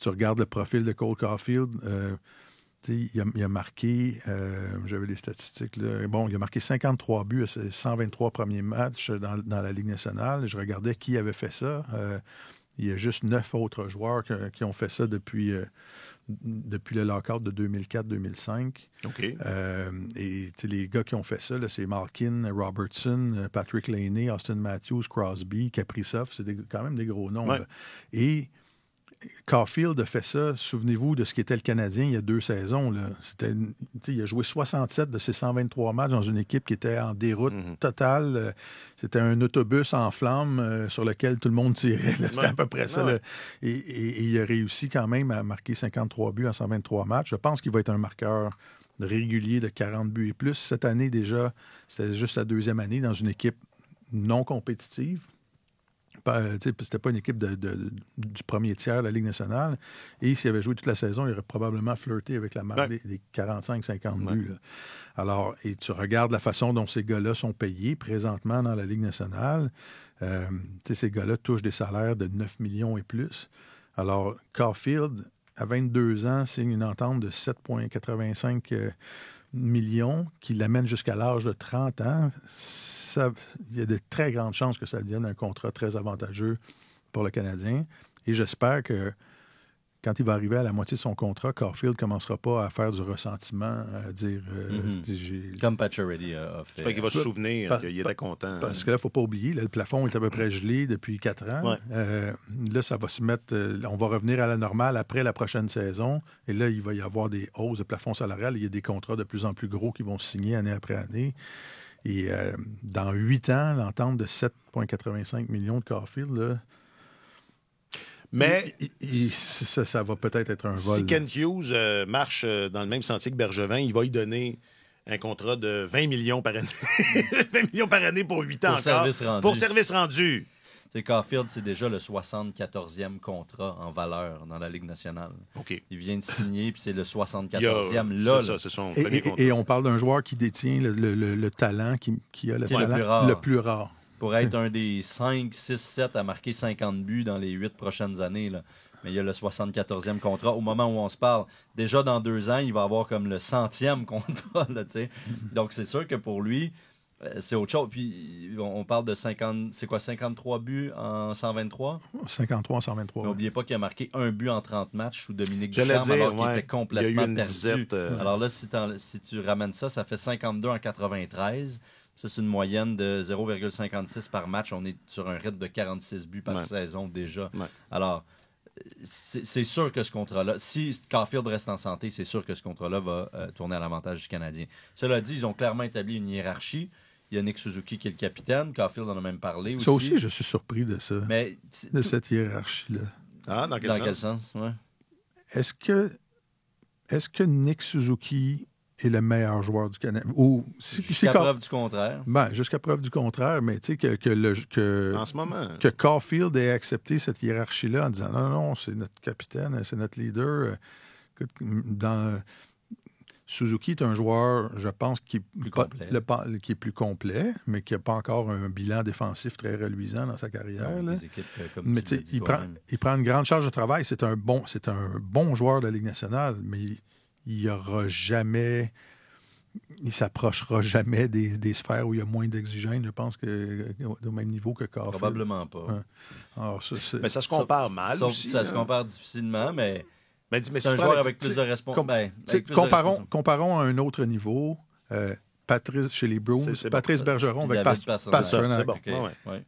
tu regardes le profil de Cole Caulfield, il a marqué, j'avais les statistiques, là. Bon, il a marqué 53 buts à ses 123 premiers matchs dans la Ligue nationale. Je regardais qui avait fait ça. Il y a juste 9 autres joueurs qui ont fait ça depuis le lockout de 2004-2005. OK. Et les gars qui ont fait ça, là, c'est Malkin, Robertson, Patrick Laney, Austin Matthews, Crosby, Kaprizov. C'est quand même des gros noms. Ouais. Là. Et Caulfield a fait ça, souvenez-vous de ce qu'était le Canadien il y a 2 saisons. Là. Il a joué 67 de ses 123 matchs dans une équipe qui était en déroute totale. C'était un autobus en flammes sur lequel tout le monde tirait. Là. C'était à peu près ça. Là. Et il a réussi quand même à marquer 53 buts en 123 matchs. Je pense qu'il va être un marqueur régulier de 40 buts et plus. Cette année déjà, c'était juste sa 2e année dans une équipe non compétitive. C'était pas une équipe du premier tiers de la Ligue nationale. Et s'il avait joué toute la saison, il aurait probablement flirté avec la marque des 45-50 buts. Là. Alors, et tu regardes la façon dont ces gars-là sont payés présentement dans la Ligue nationale. Ces gars-là touchent des salaires de 9 millions et plus. Alors, Caulfield, à 22 ans, signe une entente de 7,85 millions qui l'amène jusqu'à l'âge de 30 ans. Il y a de très grandes chances que ça devienne un contrat très avantageux pour le Canadien. Et j'espère que quand il va arriver à la moitié de son contrat, Caulfield ne commencera pas à faire du ressentiment, à dire... Comme Pacioretty a fait. J'espère qu'il va se souvenir qu'il était content. Parce que là, il ne faut pas oublier, là, le plafond est à peu près gelé depuis 4 ans. Ouais. Là, ça va se mettre... on va revenir à la normale après la prochaine saison. Et là, il va y avoir des hausses de plafond salarial. Il y a des contrats de plus en plus gros qui vont se signer année après année. Et dans 8 ans, l'entente de 7,85 millions de Caulfield, là, mais ça va peut-être être un vol. Si Kent Hughes marche dans le même sentier que Bergevin, il va lui donner un contrat de 20 millions par année. 20 millions par année pour 8 ans pour service rendu. Pour service rendu. Caulfield, c'est déjà le 74e contrat en valeur dans la Ligue nationale. OK. Il vient de signer, puis c'est le 74e là. C'est son premier contrat. Et on parle d'un joueur qui détient le talent, qui a le talent le plus rare. Pour être un des 5, 6, 7 à marquer 50 buts dans les 8 prochaines années. Là. Mais il y a le 74e contrat. Au moment où on se parle, déjà dans 2 ans, il va avoir comme le 100e contrat. Là, donc, c'est sûr que pour lui, c'est autre chose. Puis, on parle de 50... C'est quoi, 53 buts en 123? 53 en 123. Mais n'oubliez pas qu'il a marqué 1 but en 30 matchs sous Dominique J'allais Ducharme, dire, alors qu'il était complètement il y a eu une perdu. disette, Alors là, si tu ramènes ça, ça fait 52 en 93. Ça, c'est une moyenne de 0,56 par match. On est sur un rythme de 46 buts par saison déjà. Ouais. Alors, c'est sûr que ce contrat-là, si Caulfield reste en santé, c'est sûr que ce contrat-là va tourner à l'avantage du Canadien. Cela dit, ils ont clairement établi une hiérarchie. Il y a Nick Suzuki qui est le capitaine. Caulfield en a même parlé aussi. Ça aussi, je suis surpris de ça, de cette hiérarchie-là. Ah, dans quel sens? Ouais. Est-ce que Nick Suzuki est le meilleur joueur du Canada? Jusqu'à preuve du contraire. Jusqu'à preuve du contraire, mais tu sais en ce moment, que Caulfield ait accepté cette hiérarchie-là en disant non, c'est notre capitaine, c'est notre leader. Suzuki est un joueur, je pense, qui est plus complet, mais qui n'a pas encore un bilan défensif très reluisant dans sa carrière. Là. Mais il prend une grande charge de travail. C'est un bon joueur de la Ligue nationale, mais il s'approchera jamais des sphères où il y a moins d'oxygène, je pense, au même niveau que Caulfield. Probablement pas. Alors, mais ça se compare mal aussi. Ça se compare difficilement, mais c'est un joueur avec plus de responsabilité. Comparons à un autre niveau. Patrice chez les Bruins, Patrice Bergeron avec Pasternak. C'est bon. Ouais.